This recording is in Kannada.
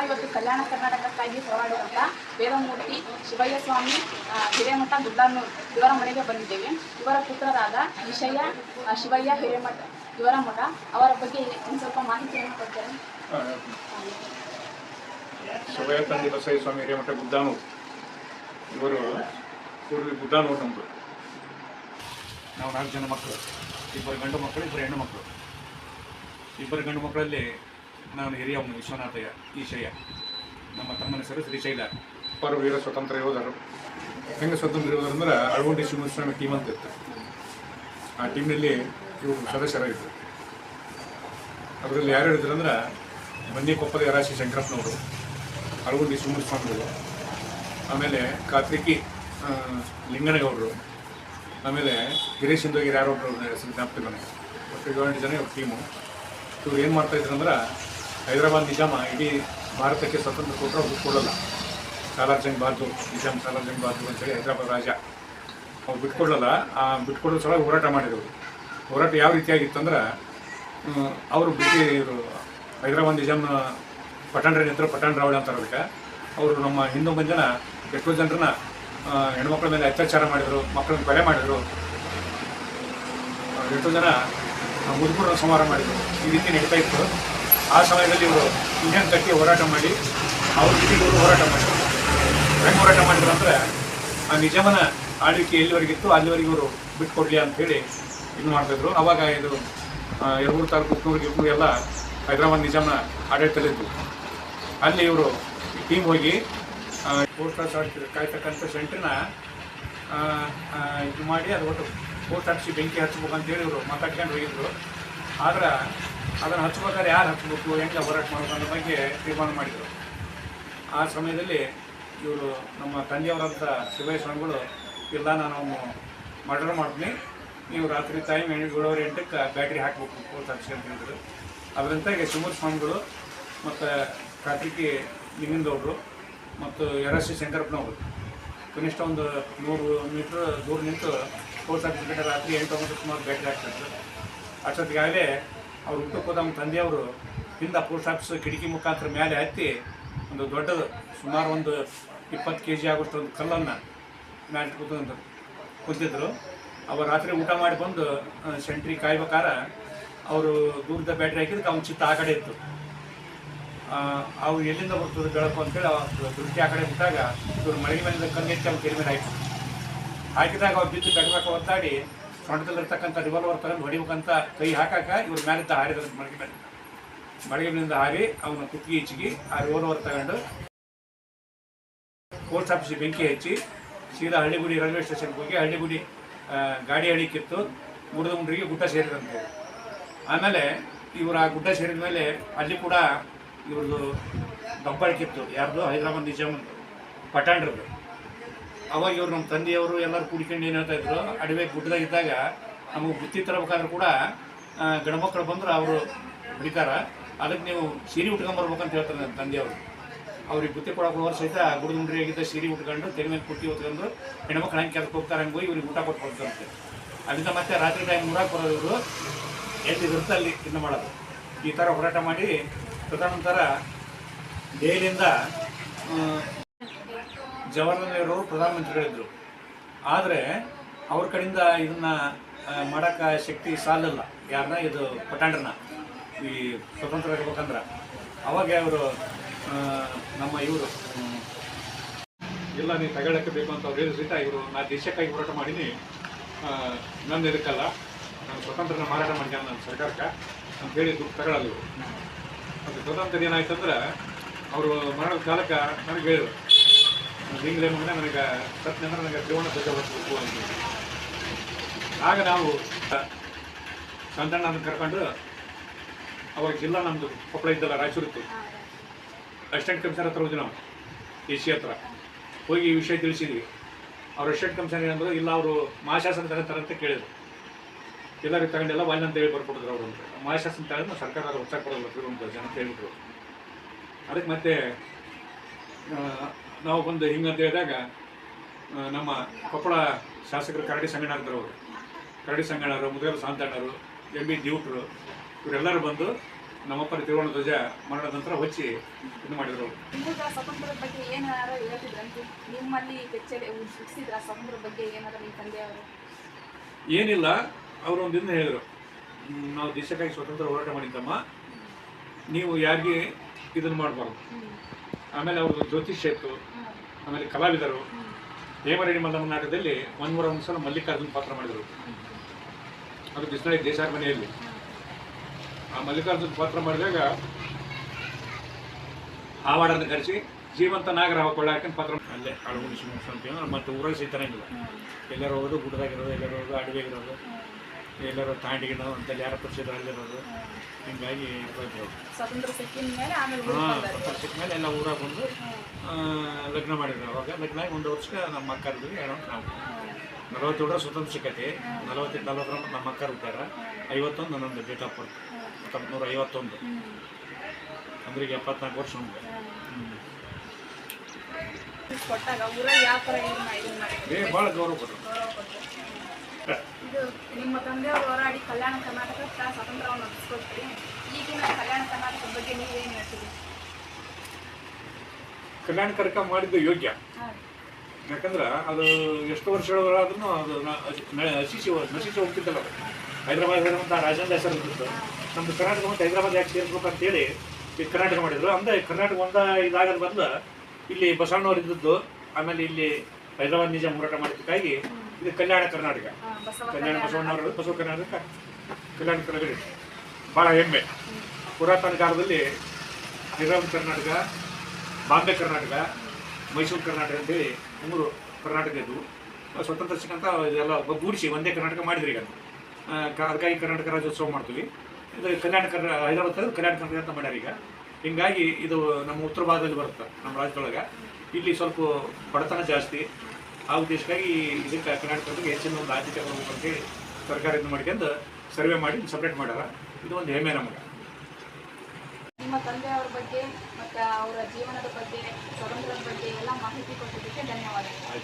ಇವತ್ತು ಕಲ್ಯಾಣ ಕರ್ನಾಟಕಕ್ಕಾಗಿ ಹೋರಾಡುವಂಥ ವೇದಮೂರ್ತಿ ಶಿವಯ್ಯ ಸ್ವಾಮಿ ಹಿರೇಮಠ ಗುಡ್ಡಾನೂರು ಇವರ ಮನೆಗೆ ಬಂದಿದ್ದೇವೆ. ಇವರ ಪುತ್ರರಾದ ವಿಷಯ ಶಿವಯ್ಯ ಹಿರೇಮಠ ಇವರ ಮಠ ಅವರ ಬಗ್ಗೆ ಒಂದು ಸ್ವಲ್ಪ ಮಾಹಿತಿಯನ್ನು ಕೊಡ್ತೇನೆ. ಶಿವಯ್ಯ ತಂದೆ ಬಸಯ್ಯ ಸ್ವಾಮಿ ಹಿರೇಮಠ ಗುಡ್ಡಾನೂರು ಇವರು ಗುಡ್ಡಾನೂರು ನಮ್ಮದು. ನಾವು 4 ಜನ ಮಕ್ಕಳು, 2 ಗಂಡು ಮಕ್ಕಳು, 2 ಹೆಣ್ಣು ಮಕ್ಕಳು. 2 ಗಂಡು ಮಕ್ಕಳಲ್ಲಿ ನಾನು ಹಿರಿಯವನು ವಿಶ್ವನಾಥಯ್ಯ ಈಶಯ್ಯ, ನಮ್ಮ ತಮ್ಮನ ಹೆಸರು ಶ್ರೀಶೈಲ. ಪರ ವೀರ ಸ್ವತಂತ್ರ ಯೋಧರು. ಹೆಂಗೆ ಸ್ವತಂತ್ರ ಯೋಧರು ಅಂದ್ರೆ ಅಳವಂಡಿ ಶಿವಸ್ವಾಮಿ ಟೀಮ್ ಅಂತ ಇತ್ತು. ಆ ಟೀಮ್ನಲ್ಲಿ ಇವರು ಸದಸ್ಯರಾಗಿದ್ದರು. ಅದರಲ್ಲಿ ಯಾರು ಹೇಳಿದ್ರು ಅಂದ್ರೆ ಬನ್ನಿಕೊಪ್ಪದ ಯರಾಶಿ ಶಂಕರಪ್ಪನವರು, ಅಳವಂಡಿ ಶಿವಸ್ವಾಮಿಗಳು, ಆಮೇಲೆ ಕಾತ್ರಿಕಿ ಲಿಂಗನಗೌಡರು, ಆಮೇಲೆ ಹಿರೇಶಿಂದೋಗಿರು ಯಾರೊಬ್ಬರು ಹೆಸರು ಜ್ಞಾಪಕ ನನಗೆ. ಒಟ್ಟು 7 ಜನ ಇವ್ರ ಟೀಮು. ಇವ್ರು ಏನು ಮಾಡ್ತಾಯಿದ್ರು ಅಂದ್ರೆ ಹೈದರಾಬಾದ್ ನಿಜಾಮ ಇಡೀ ಭಾರತಕ್ಕೆ ಸ್ವತಂತ್ರ ಕೊಟ್ಟರೆ ಅವ್ರು ಬಿಟ್ಕೊಡಲ್ಲ. ಸಾಲಾರ್ ಜಂಗ್ ಬಹದ್ದೂರ್, ನಿಜಾಮ್ ಸಾಲಾರ್ ಜಂಗ್ ಬಹದ್ದೂರ್ ಅಂತೇಳಿ ಹೈದರಾಬಾದ್ ರಾಜ, ಅವ್ರು ಬಿಟ್ಕೊಡಲ್ಲ. ಆ ಬಿಟ್ಕೊಡೋ ಸಲ ಹೋರಾಟ ಮಾಡಿದರು. ಹೋರಾಟ ಯಾವ ರೀತಿಯಾಗಿತ್ತಂದ್ರೆ ಅವರು ಇವರು ಹೈದರಾಬಾದ್ ನಿಜಾಮ್ನ ಪಠಾಣ್ರ ನಿಂತರು, ಪಠಾಣ್ ರಾವಳಿ ಅಂತಾರೆ ಅದಕ್ಕೆ. ಅವರು ನಮ್ಮ ಹಿಂದೂ ಮಂದಿನ ಎಷ್ಟೋ ಜನರನ್ನ ಹೆಣ್ಮಕ್ಳ ಮೇಲೆ ಅತ್ಯಾಚಾರ ಮಾಡಿದರು, ಮಕ್ಕಳನ್ನ ಕೊಲೆ ಮಾಡಿದರು, ಎಷ್ಟೋ ಜನ ಮುದುಕರನ್ನ ಸಂಹಾರ ಮಾಡಿದರು. ಈ ರೀತಿ ನಡೀತಾ ಇತ್ತು. ಆ ಸಮಯದಲ್ಲಿ ಇವರು ಇಂಡಿಯನ್ ಕಟ್ಟಿ ಹೋರಾಟ ಮಾಡಿ ಅವ್ರ ಜೊತೆಗೆ ಇವರು ಹೋರಾಟ ಮಾಡಿದರು. ಹೆಂಗೆ ಹೋರಾಟ ಮಾಡಿದ್ರು ಅಂದರೆ ಆ ನಿಜಾಮನ ಆಳ್ವಿಕೆ ಎಲ್ಲಿವರೆಗಿತ್ತು ಅಲ್ಲಿವರೆಗೆ ಇವರು ಬಿಟ್ಕೊಡ್ಲಿ ಅಂಥೇಳಿ ಇದು ಮಾಡ್ತಾಯಿದ್ರು. ಆವಾಗ ಇದು ಯರಗೂರು ತಾಲೂಕು ಉಕ್ನೂರು ಎಲ್ಲ ಹೈದರಾಬಾದ್ ನಿಜಾಮನ ಆಡಳಿತದಲ್ಲಿದ್ದು. ಅಲ್ಲಿ ಇವರು ಟೀಮ್ ಹೋಗಿ ಪೋಸ್ಟ್ ಆಫೀಸ್ ಕಾಯ್ತಕ್ಕಂಥ ಸೆಂಟ್ರನ್ನ ಇದು ಮಾಡಿ ಅದು ಒಟ್ಟು ಪೋಸ್ಟ್ ಆಫೀಸಿಗೆ ಬೆಂಕಿ ಹಚ್ಬೇಕಂತೇಳಿ ಇವರು ಮಾತಾಡ್ಕೊಂಡು ಹೋಗಿದ್ರು. ಆದ್ರೆ ಅದನ್ನು ಹಚ್ಬೇಕಾದ್ರೆ ಯಾರು ಹಚ್ಚಬೇಕು, ಹೆಂಗೆ ಹೋರಾಟ ಮಾಡಬೇಕು ಅನ್ನೋ ಬಗ್ಗೆ ತೀರ್ಮಾನ ಮಾಡಿದರು. ಆ ಸಮಯದಲ್ಲಿ ಇವರು ನಮ್ಮ ತಂದೆಯವರಂಥ ಶಿವಯ್ಯ ಸ್ವಾಮಿಗಳು, ಇಲ್ಲ ನಾನು ಮರ್ಡರ್ ಮಾಡ್ತೀನಿ, ನೀವು ರಾತ್ರಿ ಟೈಮ್ 7:30 ಬ್ಯಾಟ್ರಿ ಹಾಕಬೇಕು ಪೋಸ್ಟ್ ಆಫೀಸ್ಗೆ ಅಂತ ಹೇಳಿದ್ರು. ಅದರಂತಾಗಿ ಶಿವಮೂರ್ತಿ ಸ್ವಾಮಿಗಳು ಮತ್ತು ಕಾರ್ತಿಕಿ ಲಿಂಗನಗೌಡರು ಮತ್ತು ಯರಾಶಿ ಶಂಕರಪ್ಪನವರು ಕನಿಷ್ಠ ಒಂದು 100 ಮೀಟ್ರ್ ದೂರ ನಿಂತು ಪೋಸ್ಟ್ ಆಫೀಸ್ ಕಡೆ ರಾತ್ರಿ 8-9 ಸುಮಾರು ಬ್ಯಾಟ್ರಿ ಹಾಕ್ತಿದ್ರು. ಅಷ್ಟೊತ್ತಿಗಾಗಲೇ ಅವ್ರು ಹುಟ್ಟಕ್ಕೆ ಹೋದ ನಮ್ಮ ತಂದೆಯವರು ಹಿಂದೆ ಪೋಸ್ಟ್ ಆಫೀಸ್ ಕಿಟಕಿ ಮುಖಾಂತರ ಮೇಲೆ ಹತ್ತಿ ಒಂದು ದೊಡ್ಡದು ಸುಮಾರು ಒಂದು 20 kg ಆಗೋಷ್ಟು ಒಂದು ಕಲ್ಲನ್ನು ಮ್ಯಾಲೆ ಕುಂತಿದ್ರು. ಅವರು ರಾತ್ರಿ ಊಟ ಮಾಡಿ ಬಂದು ಸೆಂಟ್ರಿ ಕಾಯ್ಬೇಕಾರೆ ಅವರು ದೂರದ ಬ್ಯಾಟ್ರಿ ಹಾಕಿದ್ದಕ್ಕೆ ಅವ್ನ ಚಿತ್ತ ಆ ಕಡೆ ಇತ್ತು. ಅವ್ರು ಎಲ್ಲಿಂದ ಬರ್ತದೆ ಬೆಳಕು ಅಂತೇಳಿ ಅವ್ರ ದೃಷ್ಟಿ ಆ ಕಡೆ ಬಿಟ್ಟಾಗ ಇವ್ರು ಮಳೆಗೆ ಮೇಲೆ ಕಣ್ಣೆತ್ತಿ ಅವ್ರು ಕೆರೆ ಮೇಲೆ ಹಾಕಿದಾಗ ಅವ್ರು ಬಿದ್ದು ಬೆಳಬೇಕು ಒತ್ತಾಡಿ ಸೊಂಟದಲ್ಲಿರ್ತಕ್ಕಂಥ ರಿವಾಲ್ವರ್ ತಗೊಂಡು ಹೊಡಿಬೇಕಂತ ಕೈ ಹಾಕಾಕ ಇವ್ರ ಮೇಲಿಂದ ಹಾರಿದ್ರು. ಮಳೆಗೆ ಮೇಲಿಂದ ಹಾರಿ ಅವನ ಕುತ್ತಿಗೆ ಹೆಚ್ಚಿಗೆ ಆ ರಿವಾಲ್ವರ್ ತಗೊಂಡು ಪೋಸ್ಟ್ ಆಫೀಸಿಗೆ ಬೆಂಕಿ ಹಚ್ಚಿ ಸೀದಾ ಹಳ್ಳಿಗುಡಿ ರೈಲ್ವೆ ಸ್ಟೇಷನ್ಗೆ ಹೋಗಿ ಹಳ್ಳಿಗುಡಿ ಗಾಡಿ ಹಳಿ ಕಿತ್ತು ಮುರಿದರಿಗೆ ಗುಡ್ಡ ಸೇರಿದಂತೆ. ಆಮೇಲೆ ಇವರು ಆ ಗುಡ್ಡ ಸೇರಿದ ಮೇಲೆ ಅಲ್ಲಿ ಕೂಡ ಇವ್ರದ್ದು ದಬ್ಬಾಳಿಕಿತ್ತು. ಯಾರ್ದು? ಹೈದರಾಬಾದ್ ನಿಜಾಮ್ ಪಠಾಣ್ರದ್ದು. ಅವಾಗ ಇವರು ನಮ್ಮ ತಂದೆಯವರು ಎಲ್ಲರೂ ಕೂಡಿಕೊಂಡು ಏನು ಹೇಳ್ತಾ ಇದ್ರು, ಅಡವೆ ಗುಡ್ಡದಾಗಿದ್ದಾಗ ನಮಗೆ ಬುತ್ತಿ ತರಬೇಕಾದ್ರೂ ಕೂಡ ಗಂಡ್ಮಕ್ಳು ಬಂದ್ರೆ ಅವರು ಹಿಡಿತಾರ, ಅದಕ್ಕೆ ನೀವು ಸೀರೆ ಉಟ್ಕೊಂಬರ್ಬೇಕಂತ ಹೇಳ್ತಾರೆ ನನ್ನ ತಂದೆಯವರು. ಅವ್ರಿಗೆ ಬುತ್ತಿ ಕೊಡೋಕೆ ಹೋಗೋರು ಸಹಿತ ಗುಡ್ದುಂಡ್ರಿ ಆಗಿದ್ದ ಸೀರೆ ಉಟ್ಕೊಂಡು ತೆರೆ ಮೇಲೆ ಕುಟ್ಟಿ ಹೊತ್ಕೊಂಡು ಹೆಣ್ಮಕ್ಳು ಹಂಗೆ ಕೆಲಸಕ್ಕೆ ಹೋಗ್ತಾರೆ, ಹಂಗೆ ಹೋಗಿ ಇವ್ರಿಗೆ ಊಟ ಕೊಟ್ಕೊಡ್ತಾರಂತೆ. ಅಲ್ಲಿಂದ ಮತ್ತೆ ರಾತ್ರಿ ಟೈಮ್ ಊರಾಗ ಬರೋದು ಇವರು ಎಲ್ಲಿರುತ್ತೆ ಅಲ್ಲಿ ಇದು ಮಾಡೋದು. ಈ ಥರ ಹೋರಾಟ ಮಾಡಿ ತದನಂತರ ದೆಹಲಿಯಿಂದ ಜವಾಹರ್ಲಾಲ್ ನೆಹರು ಪ್ರಧಾನಮಂತ್ರಿಗಳಿದ್ದರು. ಆದರೆ ಅವ್ರ ಕಡೆಯಿಂದ ಇದನ್ನು ಮಾಡೋಕ್ಕೆ ಶಕ್ತಿ ಸಾಲಲ್ಲ. ಯಾರನ್ನ? ಇದು ಪಠಾಣ್ರನ್ನ ಈ ಸ್ವತಂತ್ರ ಇರ್ಬೇಕಂದ್ರೆ. ಅವಾಗ ಅವರು ನಮ್ಮ ಇವರು ಇಲ್ಲ ನೀವು ತಗೊಳ್ಳೋಕ್ಕೆ ಬೇಕು ಅಂತ ಅವ್ರು ಹೇಳಿದ ಸಹಿತ ಇವರು ನಾ ದೇಶಕ್ಕಾಗಿ ಹೋರಾಟ ಮಾಡೀನಿ, ನನ್ನ ಇದಕ್ಕಲ್ಲ, ನಾನು ಸ್ವತಂತ್ರನ ಮಾರಾಟ ಮಾಡ್ತೀನಿ ನನ್ನ ಸರ್ಕಾರಕ್ಕೆ ಅಂತ ಹೇಳಿ ದುಡ್ಡು ತಗೊಳ್ಳಲ್ಲ ಇವರು. ಅದು ಸ್ವತಂತ್ರ ಏನಾಯ್ತಂದ್ರೆ ಅವರು ಮರಣದ ಕಾಲಕ್ಕೆ ನನಗೆ ಹೇಳಿದ್ರು, ಹಿಂಗೆ ಮಗನ ನನಗೆ ಸತ್ಯಂದ್ರೆ ನನಗೆ ತ್ರಿವರ್ಣ ಧ್ವಜ ಹೊರಬೇಕು ಅಂತ. ಆಗ ನಾವು ಸಂತಣ್ಣನ ಕರ್ಕೊಂಡು ಅವಾಗ ಜಿಲ್ಲಾ ನಮ್ಮದು ಕೊಪ್ಪಳ ಇದ್ದಲ್ಲ ರಾಯಚೂರಿತ್ತು, ಅಸಿಸ್ಟೆಂಟ್ ಕಮಿಷನರ್ ಹತ್ರ ಹೋದ್ವಿ ನಾವು, AC ಹತ್ರ ಹೋಗಿ ಈ ವಿಷಯ ತಿಳಿಸಿದ್ವಿ. ಅವ್ರು ಅಸಿಸ್ಟೆಂಟ್ ಕಮಿಷನರ್ ಏನಂದ್ರು, ಇಲ್ಲ ಅವರು ಮಹಾಶಾಸನ ತಗೋತಾರಂತ ಕೇಳಿದ್ರು. ಎಲ್ಲರಿಗೂ ತಗೊಂಡೆಲ್ಲ ವಾಲ್ಯ ಅಂತ ಹೇಳಿ ಬರ್ಕೊಡಿದ್ರು ಅವರು. ಮಹಾಶಾಸನ ತಗೊಂಡು ಸರ್ಕಾರ ಹೊಸ ಕೊಡೋದು ತ್ರಿವರ್ಣ ಜನ ಅಂತ ಹೇಳ್ಬಿಟ್ರು. ಅದಕ್ಕೆ ಮತ್ತೆ ನಾವು ಬಂದು ಹಿಂಗಂತ ಹೇಳಿದಾಗ ನಮ್ಮ ಕೊಪ್ಪಳ ಶಾಸಕರು ಕರಡಿ ಸಂಗಣ್ಣರು, ಕರಡಿ ಸಂಗಣ್ಣರು, ಮುದುಗಲ್ ಸಾಂತಣ್ಣರು, MB ದಿವ್ಟ್ರು ಇವರೆಲ್ಲರೂ ಬಂದು ನಮ್ಮಪ್ಪನ ತಿರುವಣ ಧ್ವಜ ಮರಣದ ನಂತರ ಹೊಚ್ಚಿ ಇದು ಮಾಡಿದ್ರು. ನಿಮ್ಗ ಸ್ವಾತಂತ್ರ್ಯದ ಬಗ್ಗೆ ಏನಾರ ಹೇಳ್ತಿದ್ರಂತೆ, ನಿಮ್ಮಲ್ಲಿ ಕೆಚ್ಚಲ್ಲಿ ಶಿಕ್ಷಿದ್ರ ಸ್ವಾತಂತ್ರ್ಯದ ಬಗ್ಗೆ ಏನಾರ ನಿಮ್ಮ ತಂದೆಯವರು? ಏನಿಲ್ಲ, ಅವರು ಒಂದು ದಿನ ಹೇಳಿದರು, ನಾವು ದೇಶಕ್ಕಾಗಿ ಸ್ವತಂತ್ರ ಹೋರಾಟ ಮಾಡಿದ್ದಮ್ಮ, ನೀವು ಯಾರಿಗೆ ಇದನ್ನು ಮಾಡಬಾರ್ದು. ಆಮೇಲೆ ಅವ್ರದ್ದು ಜ್ಯೋತಿಷ್ಯ ಇತ್ತು, ಆಮೇಲೆ ಕಲಾವಿದರು. ಹೇಮರೆಡ್ಡಿ ಮಲ್ಲಮ್ಮ ನಾಟಕದಲ್ಲಿ 101 ಸಲ ಮಲ್ಲಿಕಾರ್ಜುನ ಪಾತ್ರ ಮಾಡಿದರು. ಅದು ಬಿಸ್ನಳ್ಳಿ ದೇಸಾರ ಮನೆಯಲ್ಲಿ. ಆ ಮಲ್ಲಿಕಾರ್ಜುನ ಪಾತ್ರ ಮಾಡಿದಾಗ ಆವಾಡನ್ನು ಕರೆಸಿ ಜೀವಂತ ನಾಗರ ಹಾಕೊಳ್ಳಾಕಂತ ಪಾತ್ರ ಅಲ್ಲೇ ಅಳಗುಡಿ ಅಂತ ಮತ್ತೆ ಊರಾಗ ಸಿಗ್ತಾರಂಗಿಲ್ಲ. ಎಲ್ಲರೂ ಹೋಗೋದು ಗುಡ್ಡದಾಗಿರೋದು, ಎಲ್ಲರೂ ಹೋಗೋದು ಅಡವಿಗಿರೋದು, ಎಲ್ಲರೂ ತಾಂಡಿಗಿನೋ ಅಂತಲ್ಲಿ ಯಾರ ಪರಿಚಯ ಅಲ್ಲಿರೋದು. ಹಿಂಗಾಗಿ ಸ್ವಾತಂತ್ರ್ಯ ಸಿಕ್ಕಿದ ಮೇಲೆ ಸ್ವಾತಂತ್ರ್ಯ ಸಿಕ್ಕ ಮೇಲೆ ಎಲ್ಲ ಊರಾಗ ಬಂದು ಲಗ್ನ ಮಾಡಿದ್ರು. ಅವಾಗ ಲಗ್ನ ಆಗಿ 1 ವರ್ಷಕ್ಕೆ ನಮ್ಮ ಅಕ್ಕರ್ದ್ವಿ. ನಾವು 47 ಸ್ವತಂತ್ರ ಸಿಕ್ಕೈತಿ. 40 ನಮ್ಮ ಅಕ್ಕರು ಹುಟ್ಟಾರ. 51 ನನ್ನೊಂದು ಡೇಟ್ ಆಫ್ ಬರ್ತ್ 1951. ಅಂದ್ರೆ ಈಗ 74 ವರ್ಷ ಉಂಟು. ಕೊಟ್ಟಾಗ ಊರಾಗ ಯಾವ ಥರ ಭಾಳ ಗೌರವ ಕೊಟ್ಟರು. ಇದು ನಿಮ್ಮ ತಂದೆಯವರು ಹೋರಾಡಿ ಕಲ್ಯಾಣ ಕರ್ನಾಟಕಕ್ಕೆ ಸ್ವಾತಂತ್ರ್ಯವನ್ನು ಒದಗಿಸ್ಕೊಡ್ತೀರಿ. ಈಗಿನ ಕಲ್ಯಾಣ ಕರ್ನಾಟಕದ ಬಗ್ಗೆ ನೀವೇನು ಹೇಳ್ತೀರಿ? ಕಲ್ಯಾಣ ಕರ್ನಾಟಕ ಮಾಡಿದ್ದು ಯೋಗ್ಯ. ಯಾಕಂದ್ರೆ ಅದು ಎಷ್ಟು ವರ್ಷಗಳಾದ್ರೂ ಅದು ನಶಿಸಿ ಹೋಗ್ತಿದ್ದಲ್ಲ. ಅದು ಹೈದರಾಬಾದ್ ಅಂತ ರಾಜೇಂದ್ರ ಹೆಸರು ಇರ್ತಿತ್ತು. ನಮ್ಮದು ಕರ್ನಾಟಕ ಮತ್ತು ಹೈದರಾಬಾದ್ ಯಾಕೆ ಸೇರ್ಬೇಕು ಅಂತೇಳಿ ಈ ಕರ್ನಾಟಕ ಮಾಡಿದ್ರು. ಅಂದರೆ ಕರ್ನಾಟಕ ಇದಾಗದ ಬಂದು ಇಲ್ಲಿ ಬಸವಣ್ಣವ್ರು ಇದ್ದದ್ದು, ಆಮೇಲೆ ಇಲ್ಲಿ ಹೈದರಾಬಾದ್ ನಿಜಾಮ್ ಹೋರಾಟ ಮಾಡಿದ್ದಕ್ಕಾಗಿ ಇದು ಕಲ್ಯಾಣ ಕರ್ನಾಟಕ. ಬಸವಣ್ಣವರು ಬಸವ ಕರ್ನಾಟಕ ಕಲ್ಯಾಣ ಕರ್ನಾಟಕ ಭಾಳ ಹೆಮ್ಮೆ. ಪುರಾತನ ಕಾಲದಲ್ಲಿ ಹೈದರಾಬಾದ್ ಕರ್ನಾಟಕ, ಬಾಂಬೆ ಕರ್ನಾಟಕ, ಮೈಸೂರು ಕರ್ನಾಟಕ ಅಂತೇಳಿ 3 ಕರ್ನಾಟಕ ಇದ್ವು. ಸ್ವತಂತ್ರ ಸಿಕ್ಕಂತ ಇದೆಲ್ಲ ಗೂಡಿಸಿ ಒಂದೇ ಕರ್ನಾಟಕ ಮಾಡಿದ್ರಿ. ಈಗ ಅದಕ್ಕಾಗಿ ಕರ್ನಾಟಕ ರಾಜ್ಯೋತ್ಸವ ಮಾಡ್ತೀವಿ. ಇದು ಹೈದರಾಬಾದ್ ಕಲ್ಯಾಣ ಕರ್ನಾಟಕ ಅಂತ ಮಾಡ್ಯಾರ ಈಗ. ಹಿಂಗಾಗಿ ಇದು ನಮ್ಮ ಉತ್ತರ ಭಾಗದಲ್ಲಿ ಬರುತ್ತೆ ನಮ್ಮ ರಾಜ್ಯದೊಳಗೆ. ಇಲ್ಲಿ ಸ್ವಲ್ಪ ಬಡತನ ಜಾಸ್ತಿ ಆ ಉದ್ದೇಶಕ್ಕಾಗಿ ಇದಕ್ಕೆ ಕರ್ನಾಟಕಕ್ಕೆ ಹೆಚ್ಚಿನ ಒಂದು ಆದ್ಯತೆ ಕೊಡಬೇಕು ಅಂತೇಳಿ ಸರ್ಕಾರ ಇದು ಮಾಡ್ಕೊಂಡು ಸರ್ವೆ ಮಾಡಿ ಸಪ್ರೇಟ್ ಮಾಡ್ಯಾರ. ಇದು ಒಂದು ಹೆಮ್ಮೆ ನಮಗೆ. ನಿಮ್ಮ ತಂದೆಯವರ ಬಗ್ಗೆ ಮತ್ತು ಅವರ ಜೀವನದ ಬಗ್ಗೆ, ಸ್ವಾತಂತ್ರ್ಯದ ಬಗ್ಗೆ ಎಲ್ಲ ಮಾಹಿತಿ ಕೊಟ್ಟಿದ್ದಕ್ಕೆ ಧನ್ಯವಾದಗಳು.